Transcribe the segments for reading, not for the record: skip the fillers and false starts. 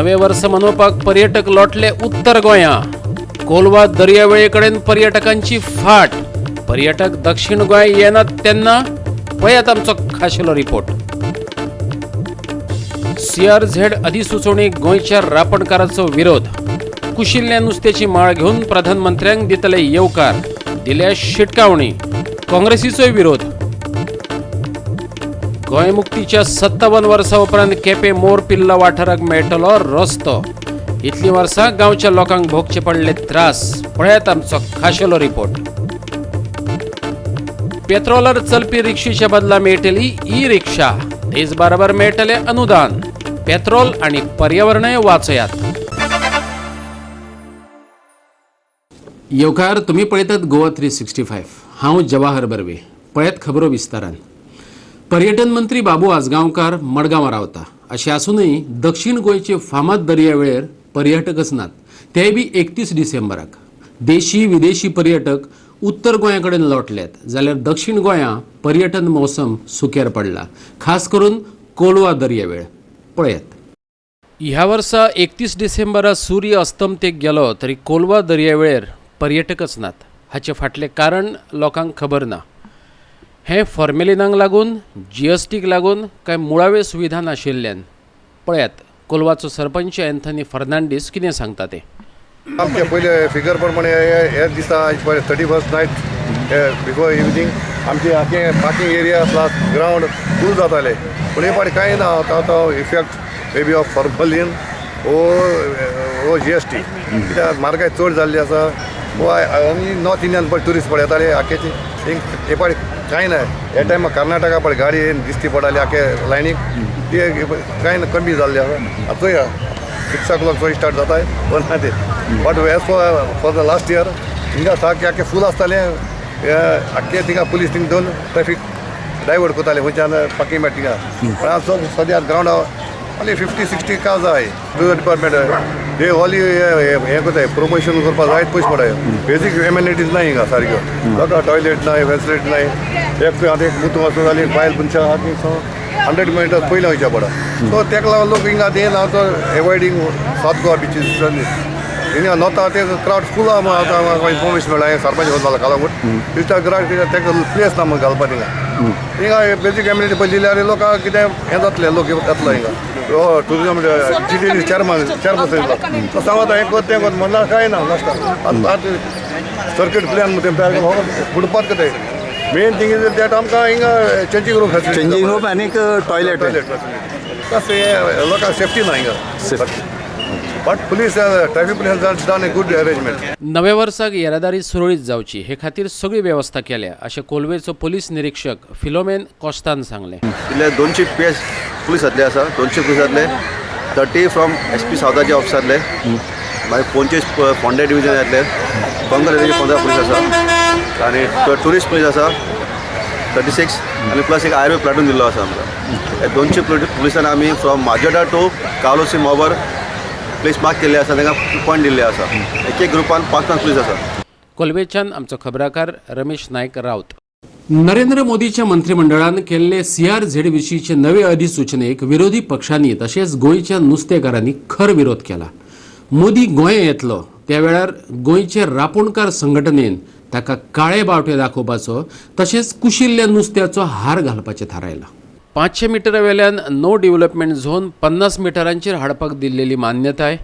नवे वर्ष मनोवपाक पर्यटक लोटले उत्तर गोंया. कोलवा दर्यावेळेकडेन पर्यटकांची फाट. पर्यटक दक्षिण गोंय येनात तेन्ना पळयात आमचो खाशेलो रिपोर्ट. CRZ अधिसुचोवणेक गोंयच्या रापणकारांचो विरोध. कुशिल्ल्या नुस्त्याची माळ घेवन प्रधानमंत्र्यांक दितले येवकार. दिल्या शिटकावणी. काँग्रेसीचोय विरोध. गोंय मुक्तीच्या 57 वर्सां उपरांत केपें मोर पिल्ला वाठाराक मेळटलो रस्तो. इतलीं वर्सां गांवच्या लोकांक भोगचे पडले त्रास. पळयात आमचो खाशेलो रिपोर्ट. पेट्रोलार चलपी रिक्षेच्या बदला मेळटली ई रिक्षा. तेच बरोबर मेळटले अनुदान. पेट्रोल आनी पर्यावरणय वाचयात. येवकार, तुम्ही पळयतात गोवा 365. हांव जवाहर बर्वे. पळयात खबरो विस्तारान. पर्यटन मंत्री बाबू आजगांवकार मडगांवां रावता. अशें आसूनय दक्षिण गोंयचे फामाद दर्यावेळेर पर्यटकच नात. तेय बी 31 डिसेंबराक. देशी विदेशी पर्यटक उत्तर गोंया कडेन लोटल्यात जाल्यार दक्षिण गोंया पर्यटन मोसम सुक्यार पडला. खास करून कोलवा दर्यावेळ. पळयात. ह्या वर्सा 31 डिसेंबरा सूर्य अस्तमतेक गेलो तरी कोलवा दर्यावेळेर पर्यटकच नात. हाचे फाटलें कारण लोकांक खबर ना. हें फॉर्मेलिनाक लागून, GSTक लागून काय मुळावे सुविधा नाशिल्ल्यान. पळयात कोलवाचो सरपंच एंथनी फर्नांडीस कितें सांगता ते. आमचे पयले फिगर प्रमाणे हे दिसा 31st नायट बिफोर इवनिंग आमचे आख्खे parking area plus ground full जाताले. पूण हे पाटी कांय ना. आतां effect maybe of formalin ओ GST कित्याक म्हारगाय चड जाल्ली आसा. आनी नॉर्थ इंडियन पळय ट्युरिस्ट पळय येताले आख्खेची. हे पाटी कांय ना. हे टायमार कर्नाटका पळय गाडी दिश्टी पडटाली आख्खे लायनीक. ती कांय ना, कमी जाल्ली आसा. चोया 6 o'clock चोय स्टार्ट जाता पण ना ते. But as for the last year हिंगा सारकें आख्खें फूल आसतालें. आख्खें थिंगा पुलीस थिंग दोन ट्रॅफिक डायवर्ट करताले खंयच्यान पार्किंग मेळटा थिंगा. पण आज सद्या ग्रावंड ओन्ली 50-60 कार्स आहाय. टुरिस्ट डिपार्टमेंट हे ओली हे कोताय प्रमोशन करपाक जायत पयशे पडाय. बेजीक एम्युनिटीज नाय हिंगा सारक्यो. लोकां टॉयलेट नाय, फॅसिलिटी नाय. एक आतां एक मुतू वचून जाली बायल मनशां आहा 100 मिनटां पयलीं वयचें पडा. सो तेका लागून लोक हिंगा येना तो एवॉयडींग सावथ गोवा बिचीस. हिंगा नॉर्था ते क्रावड फूल आतां इन्फॉर्मेशन मेळ्ळा सरपंच वचपाक कालांगूट दिसता ग्रावड तेका प्लेस ना घालपाक हिंगा. हिंगा बेजीक एम्युनिटी पळय दिल्यार लोकांक कितें हें जातलें. लोक येतलो हिंगा. टुरिजम GTD चेअरपर्सन येतलो. सांगता हें कर तें कर म्हणल्यार कांय ना. लास्टाक सर्कीट प्लॅन फुटपाथ करताय. मेन थिंग इज दॅट आमकां हिंगा चेंजींग रूम आनी टॉयलेट तशें लोकांक सेफ्टी ना हिंगा. But police traffic police done a good arrangement. नव्या वर्साक येरादारी सुरळीत जावची हे खातीर सगळी वेवस्था केल्या अशें कोलवेचो पोलीस निरीक्षक फिलोमेन कॉस्तान सांगलें. इतले 200 PS पुलीस जातले आसा. 200 पुलीस जातले. 30 फ्रॉम SP सावथाचे ऑफिसर जातले. मागीर 25 फोंडे डिविजन जातले. कोंकण रेंजाचे 15 पुलीस आसा. आनी ट्युरिस्ट पुलीस आसा 36 आनी प्लस एक आयुर्वेद प्लाटून दिल्लो आसा आमकां. हे 200 पुलिसांनी आमी फ्रॉम माजोडा टू कावलोसी मोबर प्लेस मार्क केल्ले आसा. तांकां पॉयंट दिल्ले आसा. एक ग्रुपान 5 पुलीस आसा. कोलवेच्यान आमचो खबराकार रमेश नायक रावत. नरेंद्र मोदीच्या मंत्रिमंडळान केल्ले CRZ विशींचे नवे अधिसूचनेक विरोधी पक्षांनी तशेंच गोंयच्या नुस्तेकारांनी खर विरोध केला. मोदी गोंया येतलो त्या वेळार गोंयचे रापणकार संघटनेन ताका काळे बावटे दाखोवपाचो तशेंच कुशिल्ल्या नुस्त्याचो हार घालपाचें थारायलां. 500 मिटरा वेल्यान नो डेव्हलपमेंट झोन 50 मिटरांचेर हाडपाक दिल्लेली मान्यताय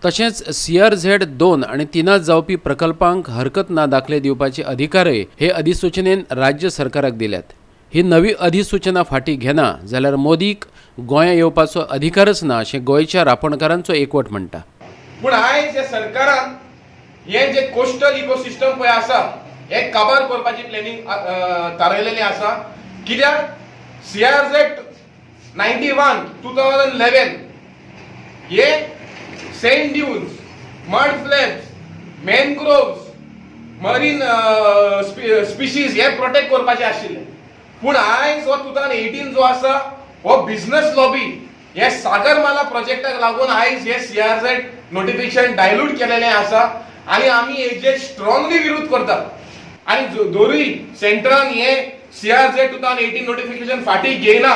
तशेंच CRZ 2 आनी 3 जावपी प्रकल्पांक हरकत ना दाखले दिवपाचे अधिकारय हे अधिसूचनेन राज्य सरकाराक दिल्यात. ही नवी अधिसूचना फाटीं घेना जाल्यार मोदीक गोंया येवपाचो अधिकारच ना अशें गोंयच्या रापणकारांचो एकवट म्हणटा. पूण आयज ह्या सरकारान हे जे कोस्टल इकोसिस्टम पळय आसा हे काबार करपाची प्लॅनिंग थारायलेली आसा. कित्याक CRZ 91 2011 हे sand dunes, mud flats, mangroves, marine species हे प्रोटेक्ट करपाचे आशिल्ले. पूण आयज हो 2018 जो आसा हो बिझनेस लॉबी हे सागरमाला प्रोजेक्टाक लागून आयज हे CRZ नोटिफिकेशन डायल्यूट केलेले आसा आनी आमी हेजे स्ट्रॉंगली विरोध करतात. आनी दोरूय सेंट्रान हे CRZ 2018 नोटिफिकेशन फाटीं घेयना.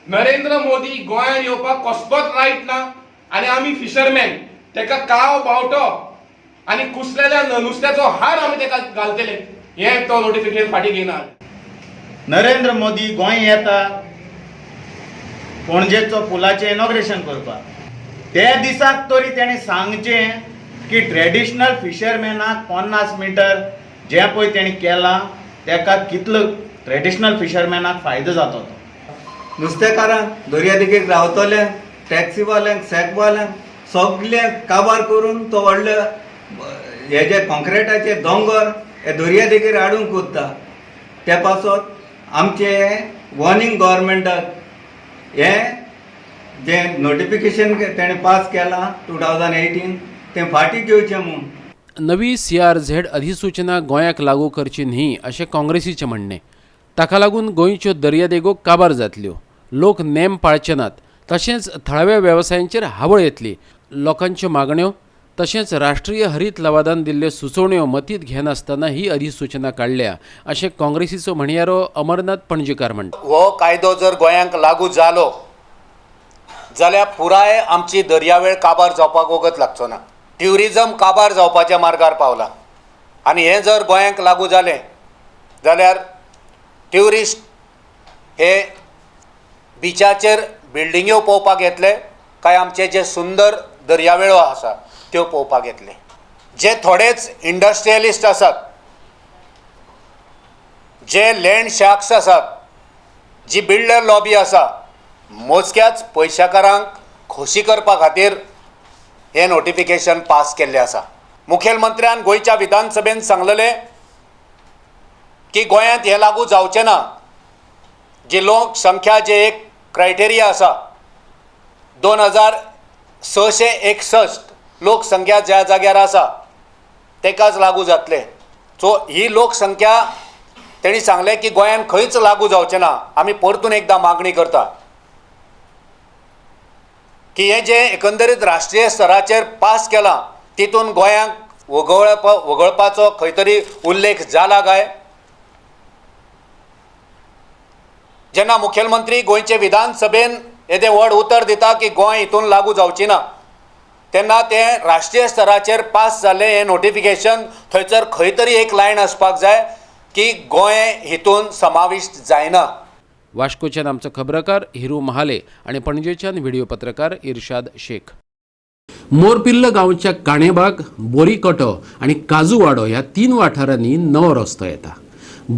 नरेंद्र मोदी गोंयांत येवपाक कसलोच रायट ना आणि आम्ही फिशरमॅन तेका काव बावटो आणि कुसलेल्या नुस्त्याचो हार आमी तेका घालतले हे तो नोटिफिकेशन फाटीं घेयना. नरेंद्र मोदी गोंय येता पणजेचो पुलाचें इनॉग्रेशन करपाक. त्या दिसाक तरी तेणें सांगचें की ट्रेडिशनल फिशरमॅनाक 50 मिटर जें पळय तेणें केलां तेका कितलो ट्रेडिशनल फिशरमॅनाक फायदो जाता तो. नुस्तेकारांक दर्यादेगेक रावतल्यांक टॅक्सीवाल्यांक सॅकवाल्यांक सगळ्यांक काबार करून तो व्हडले हे जे कॉन्क्रिटाचे दोंगर हे दर्यादेगेर हाडून कोत्ता. त्या पासत आमचे वॉर्निंग गव्हर्मेंटाक हे जे नोटिफिकेशन तेणें पास केलां 2018 तें फाटीं घेवचें म्हूण. नवी CRZ अधिसूचना गोंयाक लागू करची न्ही अशें काँग्रेसीचें म्हणणें. ताका लागून गोंयच्यो दर्यादेगो काबार जातल्यो, लोक नेम पाळचे नात, तशेंच थळाव्या वेवसायांचेर हावळ येतली. लोकांच्यो मागण्यो तशेंच राष्ट्रीय हरीत लवादान दिल्ल्यो सुचोवण्यो मतींत घेनासतना ही अधिसूचना काडल्या अशें काँग्रेसीचो म्हणयारो अमरनाथ पणजेकार म्हणटा. हो कायदो जर गोंयांक लागू जालो जाल्यार पुराय आमची दर्यावेळ काबार जावपाक वगत लागचो ना. ट्युरिजम काबार जावपाच्या मार्गार पावला आनी हें जर गोंयांक लागू जालें जाल्यार ट्युरिस्ट हे बिचाचेर बिल्डिंग्यो पळोवपाक येतले काय आमचे जे सुंदर दर्यावेळो आसा त्यो पळोवपाक येतले. जे थोडेच इंडस्ट्रियलिस्ट आसात, जे लँड शार्क्स आसात, जी बिल्डर लॉबी आसा, मोजक्याच पयशाकारांक खोशी करपा खातीर हें नोटिफिकेशन पास केल्लें आसा. मुखेलमंत्र्यान गोंयच्या विधानसभेन सांगलेलें की गोंयांत हें लागू जावचें ना. जी लोकसंख्या जे एक क्रायटेरिया आसा 2661 लोकसंख्या ज्या जाग्यार आसा तेकाच लागू जातले. सो ही लोकसंख्या तेणी सांगलें की गोंयांत खंयच लागू जावचें ना. आमी परतून एकदां मागणी करता की हे जे एकंदरीत राष्ट्रीय स्तराचेर पास केलां तितून गोंयांक वगळपाचो खंय तरी उल्लेख जाला काय. जेन्ना मुखेलमंत्री गोंयचे विधानसभेन येदे व्हड उतर दिता की गोंय हितून लागू जावची ना तेन्ना तें राष्ट्रीय स्तराचेर पास जाल्लें हें नोटिफिकेशन थंयसर खंय तरी एक लायन आसपाक जाय की गोंय हितून समाविष्ट जायना. वास्कोच्यान आमचो खबराकार हिरू महाले आणि पणजेच्यान व्हिडिओ पत्रकार इर्शाद शेख. मोरपिल्ल गांवच्या काणेबाग, बोरीकटो आणि काजूवाडो ह्या 3 वाठारांनी नवो रस्तो येता.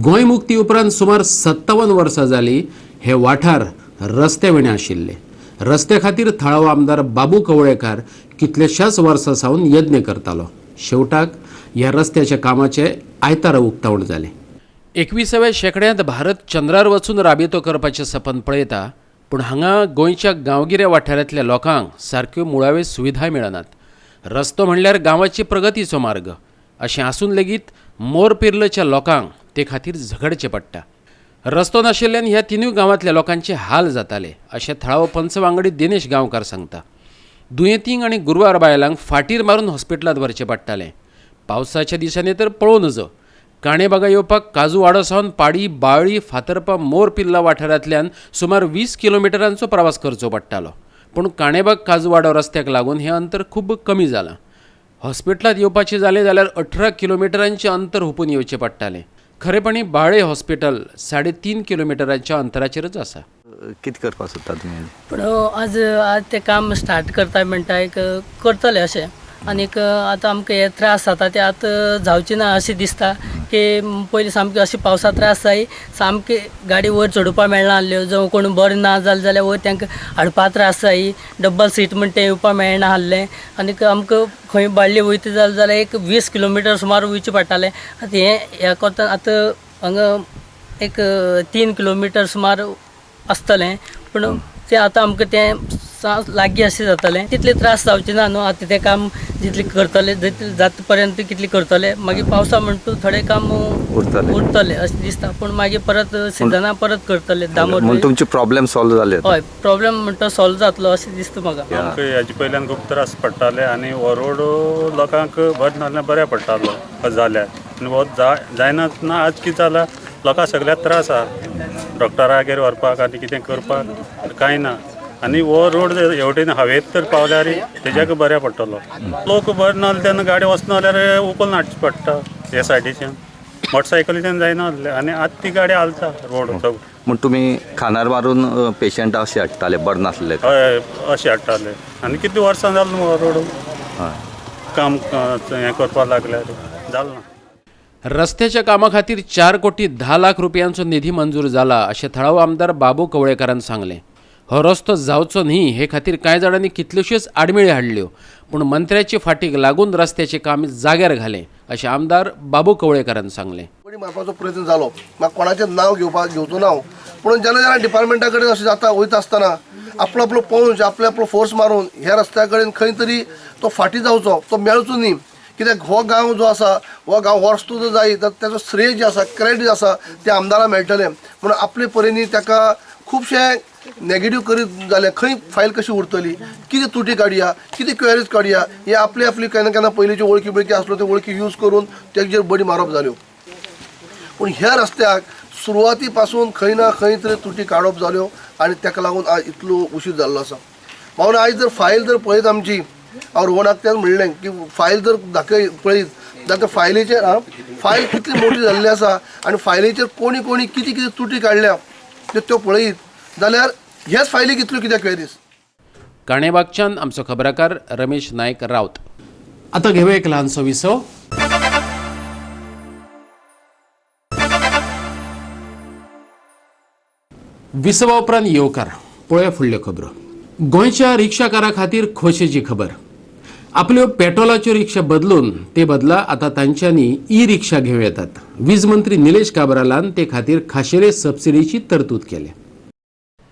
गोंय मुक्ती उपरांत सुमार 57 वर्सां जाली हे वाठार रस्ते विणे आशिल्ले. रस्त्या खातीर थळावो आमदार बाबू कवळेकार कितलेशाच वर्सां सावन यत्न करतालो. शेवटाक ह्या रस्त्याच्या कामाचे आयतारा उक्तावण जालें. 21व्या शेंकड्यांत भारत चंद्रार वचून राबितो करपाचें सपन पळयता, पूण हांगा गोंयच्या गांवगिऱ्या वाठारांतल्या लोकांक सारक्यो मुळाव्यो सुविधा मेळनात. रस्तो म्हणल्यार गांवाची प्रगतीचो मार्ग अशें आसून लेगीत मोरपिर्लच्या लोकांक ते खातीर झगडचें पडटा. रस्तो नाशिल्ल्यान ह्या 3 गांवांतल्या लोकांचे हाल जाताले अशें थळावो पंच वांगडी दिनेश गांवकार सांगता. दुयेंतींक आनी गुरवार बायलांक फाटीर मारून हॉस्पिटलांत व्हरचें पडटालें. पावसाच्या दिसांनी तर पळोव नजो. काणेबागा येवपाक काजूवाडो सावन पाडी, बाळ्ळी, फातर्पा, मोरपिल्ला वाठारांतल्यान सुमार 20 किलोमिटरांचो प्रवास करचो पडटालो. पूण काणेबाग काजूवाडो रस्त्याक लागून हें अंतर खूब कमी जालां. हॉस्पिटलांत येवपाचें जालें जाल्यार 18 किलोमिटरांचें अंतर हुपून येवचें पडटालें. खरेपणी बाळे हॉस्पिटल 3.5 किलोमिटरांच्या अंतराचेरच आसा. कितें करपाक सोदता तुमी? पूण आज तें काम स्टार्ट करता म्हणटा एक करतले अशें. आनीक आतां आमकां हे त्रास जाता ते आतां जावचे ना अशें दिसता की पयलीं सामके अशें पावसा त्रास जाय सामके गाडी वयर चडोवपा मेळना आसल्यो. जो कोण बरें ना जालें जाल्यार वयर तांकां हाडपा त्रास जाय. डबल सीट म्हण तें येवपा मेळना आसलें. आनीक आमकां खंय बाळ्ळी वयता जाल्यार एक 20 किलोमिटर सुमार वयचें पडटालें. आतां हें करता आतां हांगा एक 3 किलोमिटर सुमार आसतलें. पूण तें आतां आमकां तें लागीं अशें जातलें. तितले त्रास जावचे ना न्हू. आतां तें काम जितलें करतले जाता पर्यंत कितलें करतले. मागीर पावसा म्हणटा थोडें काम उरतलें अशें दिसता. पूण मागीर परत सिजना परत करतले दामोर. तुमचे प्रॉब्लेम सॉल्व जाले? हय, प्रॉब्लेम म्हणटा सॉल्व जातलो अशें दिसता म्हाका. आमकां हेजे पयल्यान खूब त्रास पडटाले आनी हो रोड लोकांक बरें नासल्यार बऱ्या पडटालो जाल्यार. आनी हो जायना आज कितें जालां लोकांक सगळ्याक त्रास आसा. डॉक्टरागेर व्हरपाक आनी कितें करपाक कांय ना. आनी हो रोड हेवटेन हवेत तर पावल्यार तेज्याक बऱ्या पडटलो. लोक बरें नासले तेन्ना गाडी वचना जाल्यार उखलून हाडची पडटा हे सायडीच्यान. मोटरसायकलीच्यान जायना आसलें आनी आतां ती गाडी हालता रोड सगळो. म्हण तुमी खानार मारून पेशंट अशें हाडटाले बरें नासले. हय अशें हाडटाले आनी कितलीं वर्सां जालें न्हू हो रोड हय काम हें करपाक लागल्यार जालें ना. रस्त्याच्या कामा खातीर 4 कोटी 10 लाख रुपयांचो निधी मंजूर जाला अशें थळाव आमदार बाबू कवळेकारान सांगलें. हो रस्तो जावचो न्ही हे खातीर कांय जाणांनी कितल्योश्योच आडमेळी हाडल्यो पूण मंत्र्याचे फाटीक लागून रस्त्याचें काम जाग्यार घालें अशें आमदार बाबू कवळेकारान सांगलें. बडी मारपाचो प्रयत्न जालो. म्हाका कोणाचें नांव घेवचो ना पूण जेन्ना डिपार्टमेंटा कडेन अशें जाता वयता आसतना आपलो पंच आपलो फोर्स मारून ह्या रस्त्या कडेन खंय तरी तो फाटी जावचो तो मेळचो न्ही. कित्याक हो गांव जो आसा हो गांव हो रस्तो जो जाय तर तेजो श्रेय जे आसा क्रेडीट जे आसा ते आमदाराक मेळटलें पूण आपले परींनी ताका खुबशे नेगेटीव करीत जालें. खंय फायल कशी उरतली, कितें तुटी काडया, कितें क्वेरीज काडया, हे आपली केन्ना केन्ना पयलींच्यो वळखी बिळखी आसल्यो त्यो वळखी यूज करून तेजेर बडी मारप जाल्यो. पूण ह्या रस्त्याक सुरवाती पासून खंय ना खंय तरी तुटी काडप जाल्यो आनी ताका लागून आज इतलो उशीर जाल्लो आसा. म्हणून आयज जर फायल जर पळयत आमची हांव रोहनाक तेच म्हणलें की फायल जर पळयत जाल्यार फायलीचेर फायल कितली मोठी जाल्ली आसा आनी फायलीचेर कोणी कोणी कितें कितें तुटी काडल्या त्यो पळयत जाल्यार ह्याच फायलीक इतल्यो कित्याक क्वेरीज. काणेबागच्यान आमचो खबराकार रमेश नायक रावत. आता घेऊया एक ल्हानसो विसव. विसवा उपरांत येवकार पळया फुडल्यो खबरो. गोंयच्या रिक्षाकारां खातीर खोशेची खबर. आपल्यो पेट्रोलाच्यो रिक्षा बदलून ते बदला आता तांच्यांनी ई रिक्षा घेवं येतात. वीज मंत्री निलेश काब्रालान ते खातीर खाशेले सबसिडीची तरतूद केल्या.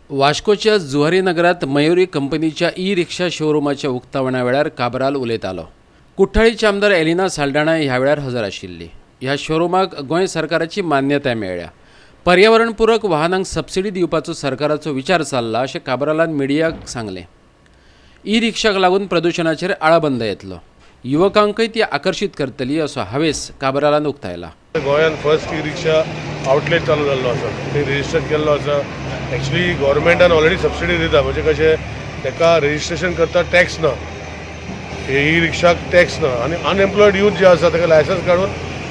वास्कोच्या जुवारी नगरात मयुरी कंपनीच्या ई रिक्षा शोरूमाच्या उक्तावणा वेळार काब्राल उलयतालो. कुठ्ठाळीचे आमदार एलिना साल्ढाणा ह्या वेळार हजर आशिल्ली. ह्या शोरूमाक गोंय सरकाराची मान्यताय मेळ्ळ्या. पर्यावरणपूरक वाहनांक सबसिडी दिवपाचो सरकाराचो विचार चल्ला अशें काब्रालान मिडियाक सांगलें. ई रिक्षाक लागून प्रदुशणाचेर आळाबंद येतलो. युवकांकय ती आकर्शीत करतली असो हावेस काब्रालान उक्तायला. गोंयांत फर्स्ट ई रिक्षा आउटलेट चालू जाल्लो आसा, थंय रेजिस्टर केल्लो आसा. एक्चुली गव्हर्मेंटान ऑलरेडी सबसिडी दिता, म्हणजे कशें ताका रेजिस्ट्रेशन करता टॅक्स ना, हे ई रिक्षाक टॅक्स ना आनी अनएम्प्लॉयड यूथ जे आसा ताका लायसन्स काडून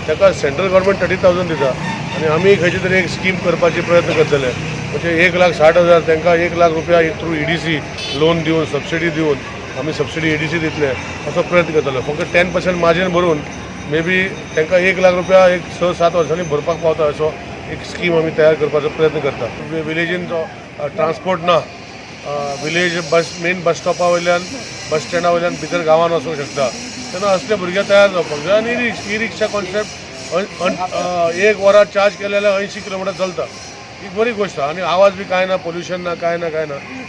ताका सेंट्रल गव्हर्मेंट 30,000 दिता आनी आमी खंयची तरी एक स्कीम करपाचे प्रयत्न करतले. म्हणजे 1,60,000 तांकां 1 लाख रुपया थ्रू EDC लोन दिवन सबसिडी दिवन आमी सबसिडी EDC दितले असो प्रयत्न करतले. फक्त 10% मार्जीन भरून मे बी तांकां 1 लाख रुपया एक 6-7 वर्सांनी भरपाक पावता असो एक स्कीम आमी तयार करपाचो प्रयत्न करता. विलेजीन ट्रान्सपोर्ट ना, विलेज मेन बस स्टॉपा वयल्यान बस स्टँडा वयल्यान भितर गांवांत वचूंक शकता तेन्ना असले भुरगे तयार जावपाक जाय. आनी ई रिक्षा कॉन्सेप्ट 1 वरां चार्ज केले जाल्यार 80 किलोमिटर चलता, ही बरी गोश्ट. आनी आवाज बी कांय ना, पोल्युशन ना, कांय ना.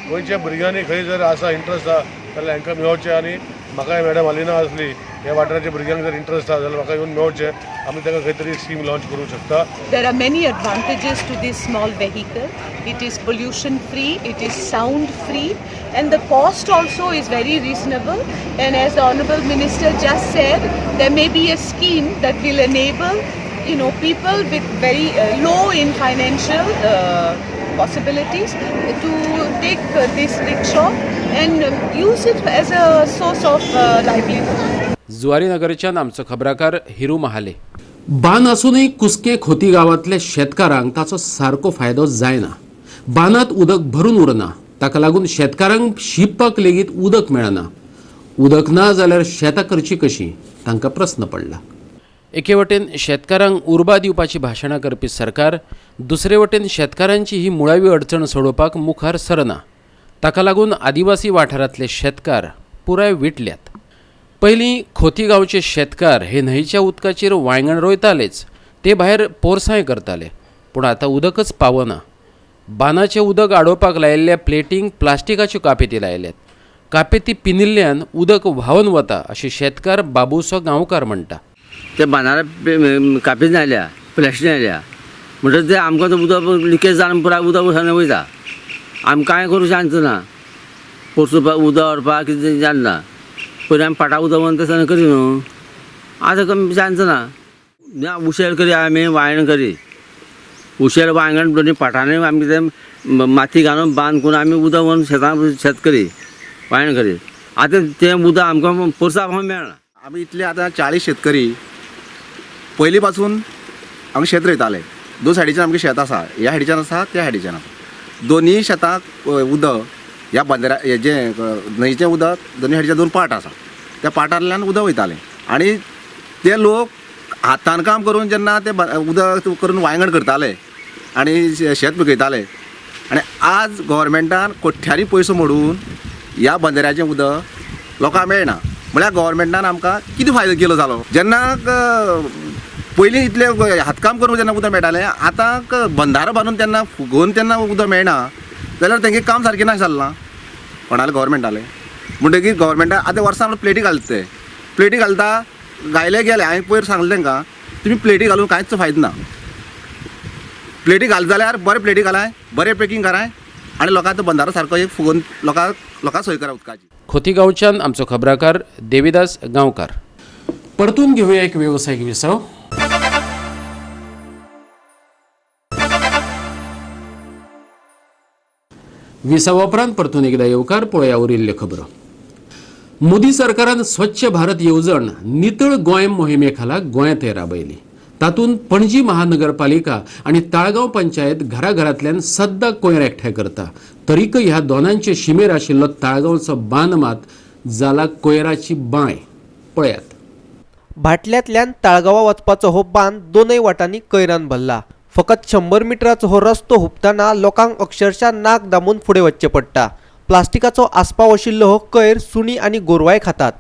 गोंयच्या भुरग्यांनी खंय जर आसा इंट्रस्ट आसा जाल्यार हांकां मेळचें. आनी म्हाकाय मॅडम हालिना आसली ह्या वाठाराच्या भुरग्यांक जर इंट्रस्ट आसा जाल्यार म्हाका येवन मेळचें. आमी ताका खंय तरी स्कीम लॉन्च करूंक शकता. There are many advantages to this small vehicle. It is pollution free, it is sound free, and the cost also is very reasonable. And as the Honourable Minister just said, there may be a scheme that will enable people with very low in financial possibilities to take this rickshaw and use it as a source of livelihood. Zuari नगरच्यान आमचो खबराकार हिरू महाले. बान असूनय कुस्के खोती गावातल्या शेतकारांक ताचो सारको फायदो जायना. बानात उदक भरून उरना, ताका लागून शेतकारांक शिंपपाक लेगीत उदक मेळना. उदक ना जाल्यार शेतां करची कशी तांकां प्रस्न पडला. एके वटेन शेतकारांक उर्बा दिवपाची भाशणां करपी सरकार, दुसरे वटेन शेतकारांची ही मुळावी अडचण सोडोवपाक मुखार सरना. ताका लागून आदिवासी वाठारांतले शेतकार पुराय विटल्यात. पयलीं खोती गांवचे शेतकार हे न्हंयच्या उदकाचेर वांयगण रोयतालेच, ते भायर पोरसांय करताले, पूण आतां उदकच पावना. बानाचें उदक आडोवपाक लायिल्ल्या प्लेटींक प्लास्टिकाच्यो कापेती लायल्यात. कापेती पिनिल्ल्यान उदक व्हांवन वता अशें शेतकार बाबूसो गांवकार म्हणटा. ते बांदार कापीच नायल्या, प्लास्टीक नायल्या म्हणटच ते आमकां तो उदक लिकेज जावन पुराय उदक वयता. आमी कांय करूं शांत ना, पोरसुपाक उदक व्हरपाक कितें जाणना. पयलीं आमी पाटा उदक व्हरून तशें करी न्हू, आतां कमी शांत ना. उशेल करी आमी वांयगण करी, उशेल वांयगण दोनी पाटांनी आमी कितें माती घालून बांद करून आमी उदक व्हरून शेत करी वायण करी. आतां तें उदक आमकां पोरसाक मेळना. आमी इतले आतां 40 शेतकरी पयलीं पासून हांगा शेत रोयताले. 2 सायडीच्यान आमगे शेत आसा, ह्या सायडीच्यान आसा त्या सायडीच्यान. दोनी शेताक उदक ह्या बंदरा हेजें न्हंयचें उदक दोनी सायडीच्यान 2 पाट आसा, त्या पाटांतल्यान उदक वयतालें. आनी ते लोक हातान काम करून जेन्ना ते उदक करून वांयगण करताले आनी शेत पिकयताले. आनी आज गोवोरमेंटान कोट्यांनी पयसो मोडून ह्या बंदऱ्याचें उदक लोकांक मेळना. म्हळ्यार गोवोरमेंटान आमकां कितें फायदो केलो जालो. जेन्ना पयलीं इतलें हातकाम करून जेन्ना उदक मेळटालें, आतां बंधारो बांदून तेन्ना फुगोवन तेन्ना उदक मेळना जाल्यार तेंगे काम सारकें ना जालें ना कोणालें गोवोरमेंटालें. म्हणटकीर गोवोरमेंटान आतां वर्सां प्लेटी घालता ते प्लेटी घालता गायले गेले. हांवें पयर सांगलें तांकां तुमी प्लेटी घालून कांयच फायदो ना. प्लेटी घाल जाल्यार बरें प्लेटी घालाय, बरें पॅकींग कराय आनी लोकांचो बंधारो सारको एक फुगोवन लोकांक सोय करा उदकाची. खोतीगांवच्यान आमचो खबराकार देविदास गांवकार. परतून घेऊया एक व्यावसायिक विसव. विसवा उपरांत परतून एकदा येवकार पळोवया उरिल्ल्यो खबरो. मोदी सरकारान स्वच्छ भारत येवजण नितळ गोंय मोहिमे खाला गोंयांत राबयली. तातूंत पणजी महानगरपालिका आणि ताळगांव पंचायत घराघरांतल्यान सद्दां कोयर एकठांय करता. तरीकय ह्या दोनांचे शिमेर आशिल्लो ताळगांवचो बांद मात जाला कोयराची बांय. पळयात. भाटल्यांतल्यान ताळगांवां वचपाचो हो बांद दोनय वाटांनी कोयरान भरला. फकत 100 मिटराचो हो रस्तो हुबताना लोकांक अक्षरशः नाक दामून फुडें वचचें पडटा. प्लास्टिकाचो आस्पाव आशिल्लो हो कोयर सुणी आनी गोरवाय खातात.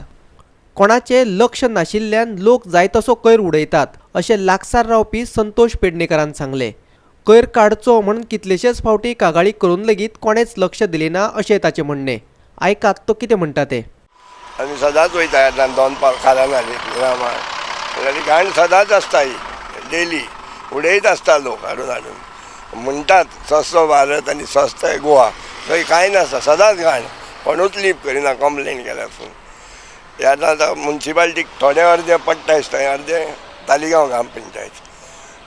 कोणाचे लक्ष नाशिल्ल्यान लोक जाय तसो कोयर उडयतात अशें लागसार रावपी संतोष पेडणेकरान सांगलें. कोयर काडचो म्हणून कितलेशेच फावटी कागाळी करून लेगीत कोणेच लक्ष दिलें ना अशें ताचें म्हणणें. आयकात तो कितें म्हणटा तें. आमी सदांच वयता दोन खाला घाली घाण सदांच आसता ही डेली उडयत आसता लोक हाडून म्हणटात स्वच्छ भारत आनी स्वच्छ गोवा. थंय कांय नासता, सदांच घाण. कोणूच लीप करिना कंप्लेन केल्यार. हे आतां मुन्सिपाल्टीक थोडे अर्दे पडटा थंय अर्दे तालिगांव ग्राम पंचायत.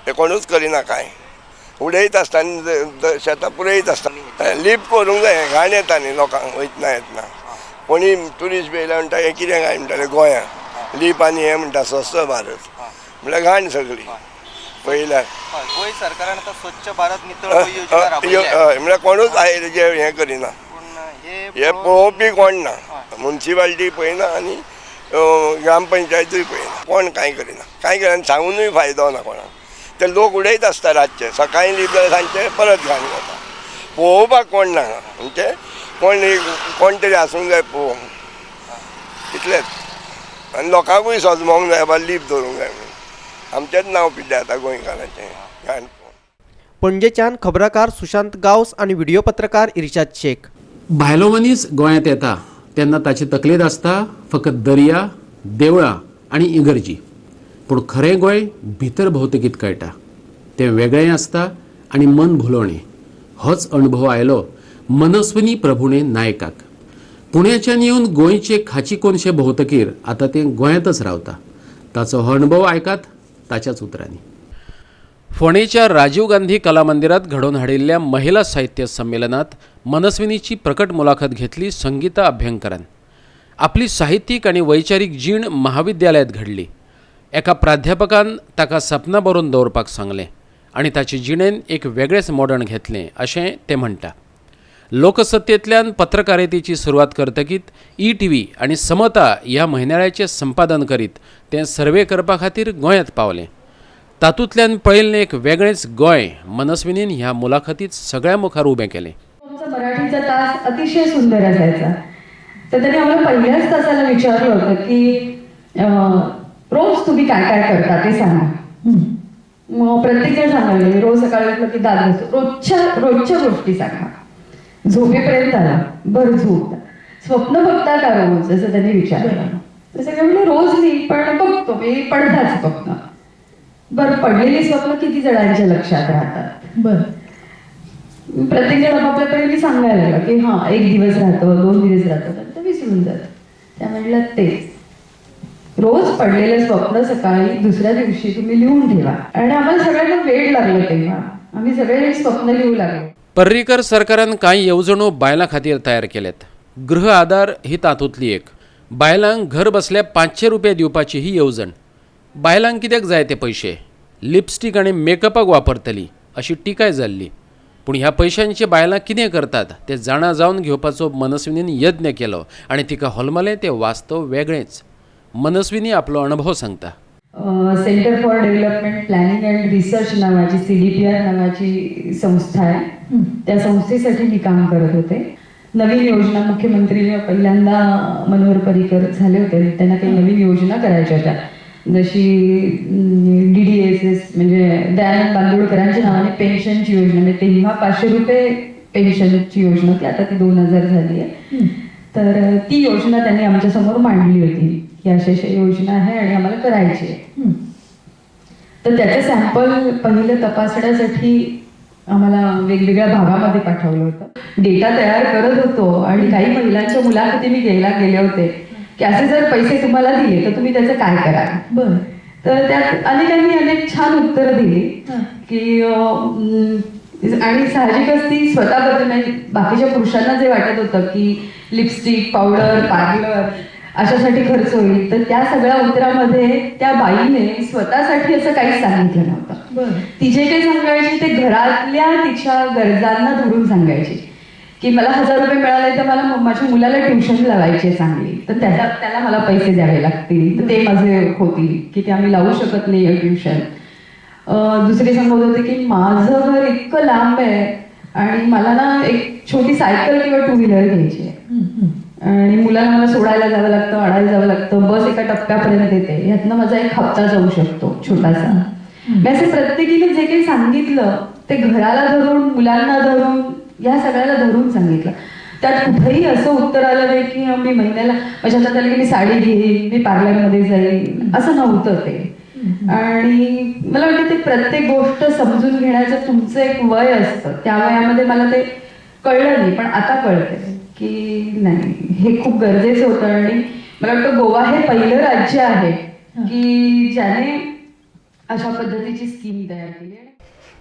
हे कोणूच करिना कांय. उडयत आसता आनी शेतां पुरयत आसता. लीप करूंक जाय. घाण येता न्ही लोकांक वयतना येतना. कोणी ट्युरिस्ट येयला म्हणटा हे कितें काय म्हणटाले गोंयांत लीप आनी हें म्हणटा स्वच्छ भारत म्हळ्यार घाण सगळी. पयल्यार गोंय सरकारान आतां स्वच्छ भारत नितळ योजना राबयल्या. म्हळ्यार कोणूच हेजे हें करिना. हे पळोवपी कोण ना. मुन्सिपाल्टी पळयना आनी ग्रामपंचायतूय पळयना. कोण कांय करिना. कांय करिना सांगूनय फायदो ना कोणाक. ते लोक उडयत आसता रातचे. सकाळीं लीप जाल्यार सांजचे परत घाण जाता. पळोवपाक कोण ना. म्हणजे कोण तरी आसूंक जाय पळोवंक. इतलेंच. आनी लोकांकूय सजमोंक जाय बाबा लीप धरूंक जाय म्हणून. आमचेंच नांव पिड्ड्या आता गोंयकारांचें घाण. पणजेच्यान खबराकार सुशांत गावस आनी व्हिडिओ पत्रकार इर्शाद शेख. भायलो मनीस गोंयांत येता तेन्ना ताची तकलेत आसता फकत दर्या, देवळां आनी इगर्जी. पूण खरें गोंय भितर भोवतकीत कळटा. तें वेगळें आसता आनी मन भुलोवणें. होच अणभव आयलो मनस्विनी प्रभुणे नायकाक. पुण्याच्यान येवन गोंयचे खाची कोनशे भोवतकीर आतां तें गोंयांतच रावता. ताचो हो अणभव आयकात ताच्याच उतरांनी. फोंडेच्या राजीव गांधी कला मंदिरात घडोवन हाडिल्ल्या महिला साहित्य संमेलनात मनस्विनीची प्रकट मुलाखत घेतली संगीता अभ्यंकरान. आपली साहित्यीक आनी वैचारीक जीण महाविद्यालयात घडली. एका प्राध्यापकान ताका सपनां बरोवन दवरपाक सांगलें आनी ताचे जिणेन एक वेगळेंच मोडण घेतलें अशें तें म्हणटा. लोकसत्तेंतल्यान पत्रकारितेची सुरवात करतकीत ETV आनी समता ह्या म्हयन्याळ्याचें संपादन करीत तें सर्वे करपा खातीर गोंयांत पावलें. तातूंतल्यान पळयल्लें एक वेगळेंच गोंय मनस्विनीन ह्या मुलाखतीत सगळ्या मुखार उबें केलें. मराठीचा तास अतिशय सुंदर असायचा. तर त्यांनी आम्हाला पहिल्याच तासाला विचारलं होतं की रोज तुम्ही काय काय करता ते सांगा. मग प्रत्येकजण सांगायला रोज सकाळी उठलं की दाद घासतो. रोजच्या गोष्टी सांगा. झोपेपर्यंत आला बरं झोपता. स्वप्न बघता का रोज असं त्यांनी विचारलं. तसं काय म्हणजे रोज नाही पण बघतो मी पडताच स्वप्न. बरं पडलेली स्वप्न किती जणांच्या लक्षात राहतात. बरं प्रत्येक जण आपापल्यापर्यंत सांगायला लागला की हां 1 दिवस राहतो 2 दिवस राहतो नंतर विसरून जात. त्या म्हणलं तेच रोज पडलेलं स्वप्न सकाळी दुसऱ्या दिवशी तुम्ही लिहून ठेवा. आणि आम्हाला सगळ्यांना वेळ लागला तेव्हा आम्ही सगळे स्वप्न लिहू लागलो. पर्रीकर सरकारान कांय येवजण्यो बायलां खातीर तयार केल्यात. गृह आधार ही तातूंतली एक. बायलांक घर बसल्या 500 रुपया दिवपाची ही येवजण. बायलांक कित्याक जाय ते पयशे? लिपस्टीक आनी मेकअपाक वापरतली अशी टिकाय जाल्ली. पूण ह्या पयशांचे बायलां कितें करतात ते जाणा जावन घेवपाचो मनस्विनीन यत्न केलो आनी तिका होलमलें ते वास्तव वेगळेंच. मनस्विनी आपलो अणभव सांगता. Centre for development planning and research नावाची CDPR नावाची संस्था आहे. त्या संस्थेसाठी मी काम करत होते. नवीन योजना मुख्यमंत्री पहिल्यांदा मनोहर पर्रीकर झाले होते, त्यांना काही नवीन योजना करायच्या होत्या, जशी DDSS म्हणजे दयानंद बांदोडकरांच्या नावाने पेन्शनची योजना, म्हणजे तेव्हा 500 रुपये पेन्शनची योजना होती, आता ती 2000 झाली आहे. तर ती योजना त्यांनी आमच्यासमोर मांडली होती की अशा योजना आहे आणि आम्हाला करायची आहे. तर त्याचं सॅम्पल पहिलं तपासण्यासाठी आम्हाला वेगवेगळ्या भागामध्ये पाठवलं होतं. डेटा तयार करत होतो आणि काही महिलांच्या मुलाखती मी गेले होते की असे जर पैसे तुम्हाला दिले तर तुम्ही त्याचं काय कराल. बरं. तर त्यात अनेकांनी अनेक छान उत्तरं दिली की आणि साहजिकच ती स्वतःबद्दल नाही, बाकीच्या पुरुषांना जे वाटत होतं की लिपस्टिक, पावडर, पार्लर अशासाठी खर्च होईल, तर त्या सगळ्या उत्तरामध्ये त्या बाईने स्वतःसाठी असं काहीच सांगितलं नव्हतं. ती जे काही सांगायची ते घरातल्या तिच्या गरजांना धरून सांगायची की मला 1000 रुपये मिळाले तर मला माझ्या मुलाला ट्युशन लावायची चांगली, तर त्याला मला पैसे द्यावे लागतील, तर ते माझे होतील की ते आम्ही लावू शकत नाही ट्युशन. दुसरी सांगत होते की माझं घर इतकं लांब आहे आणि मला ना एक छोटी सायकल किंवा 2 व्हीलर घ्यायची आहे आणि मुलांना मला सोडायला जावं लागतं, आणायला जावं लागतं, बस एका टप्प्यापर्यंत येते, यातनं माझा एक हप्ता जाऊ शकतो छोटासा. मी असं प्रत्येकीने जे काही सांगितलं ते घराला धरून, मुलांना धरून, या सगळ्याला धरून सांगितलं. त्यात कुठेही असं उत्तर आलं नाही की मी महिन्याला माझ्या हातात आलं की मी साडी घेईन, मी पार्लरमध्ये जाईन, असं नव्हतं ते. आणि मला वाटतं ते प्रत्येक गोष्ट समजून घेण्याचं तुमचं एक वय असतं, त्या वयामध्ये मला ते कळलं नाही, पण आता कळतंय की नाही, हे खूप गरजेचं होतं. आणि मला वाटतं गोवा हे पहिलं राज्य आहे की ज्याने अशा पद्धतीची स्कीम तयार केली.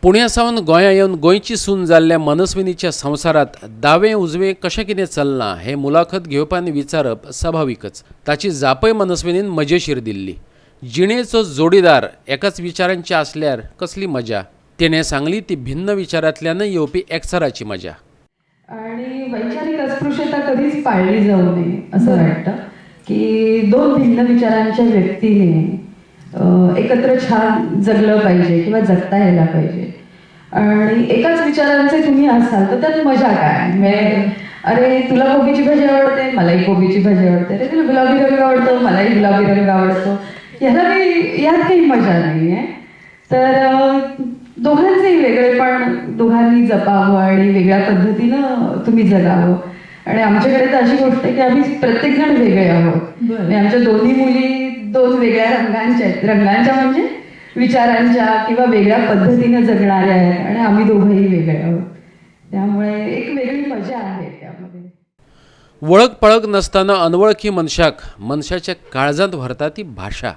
पुण्यासावन गोंया येवन गोंयची सून जाल्ल्या मनस्विनीच्या संवसारात दावे उजवे कशें कितें चलना हे मुलाखत घेवपान विचारप स्वाभाविकच. ताची जापय मनस्विनीन मजेशीर दिल्ली. जिणेचो जोडीदार एकाच विचारांचे आसल्यार कसली मजा. तिणें सांगली ती भिन्न विचारांतल्यानय येवपी एकसराची मजा. आणि वैचारिक अस्पृश्यता कधीच पाळली जाऊ नये असं वाटतं की 2 भिन्न विचारांच्या व्यक्तीने एकत्र छान जगलं पाहिजे किंवा जगता यायला पाहिजे. आणि एकाच विचारांचे तुम्ही असाल तर त्यात मजा काय. अरे तुला कोबीची भाजी आवडते, मलाही कोबीची भाजी आवडते, अरे तुला गुलाबी रंग आवडतो, मलाही गुलाबी रंग आवडतो, यात काही मजा नाही आहे. तर दोघांचेही वेगळेपण दोघांनी जपावं आणि वेगळ्या पद्धतीनं तुम्ही जगावं. आणि आमच्याकडे तर अशी गोष्ट आहे की आम्ही प्रत्येकजण वेगळे आहोत. आमच्या दोन्ही मुली 2 वेगळ्या रंगांच्या आहेत, रंगांच्या म्हणजे विचारांच्या किंवा वेगळ्या पद्धतीनं जगणाऱ्या आहेत आणि आम्ही दोघंही वेगळे आहोत. त्यामुळे एक वेगळी मजा आहे त्यामध्ये. वळख पळख नसताना अनवळखी मनशाच्या काळजांत व्हरता ती भाषा.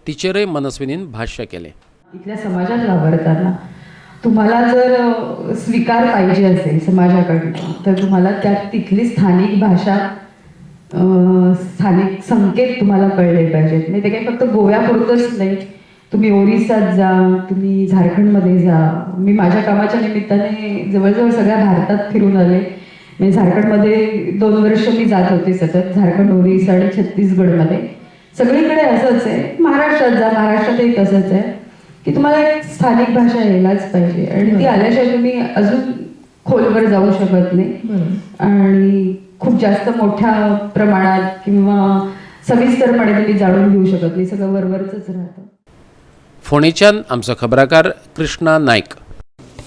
तिचेरय मनस्विनीन भाष्य केले. इथल्या समाजात वावरताना तुम्हाला जर स्वीकार पाहिजे असेल समाजाकडून तर तुम्हाला त्यात तिथली स्थानिक भाषा, स्थानिक संकेत तुम्हाला कळले पाहिजेत. म्हणजे ते काही फक्त गोव्यापुरतंच नाही, तुम्ही ओरिसात जा, तुम्ही झारखंडमध्ये जा. मी माझ्या कामाच्या निमित्ताने जवळजवळ सगळ्या भारतात फिरून आले. म्हणजे झारखंडमध्ये 2 वर्ष मी जात होते सतत, झारखंड, ओरिसा आणि छत्तीसगडमध्ये. सगळीकडे असंच आहे. महाराष्ट्रात जा, महाराष्ट्रातही तसंच आहे की तुम्हाला एक स्थानिक भाषा यायलाच पाहिजे आणि ती आल्याशिवाय तुम्ही अजून खोलवर जाऊ शकत नाही आणि खूप जास्त मोठ्या प्रमाणात किंवा सविस्तरपणे तुम्ही जाणून घेऊ शकत नाही. सगळं वरवरच राहतं. फोणेच्यान आमचो खबराकार कृष्णा नायक.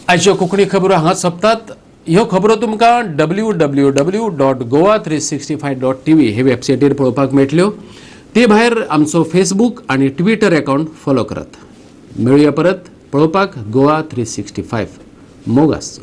आयच्यो कोंकणी खबरो हांगा सोंपतात. ह्यो खबरो तुमकां www.goa365.tv हे वेबसायटीर पळोवपाक मेळटल्यो. ते भायर आमचो फेसबूक आनी ट्विटर अकाउंट फॉलो करात. मेळुया परत. पळोवपाक गोवा 365 मोग आसचो.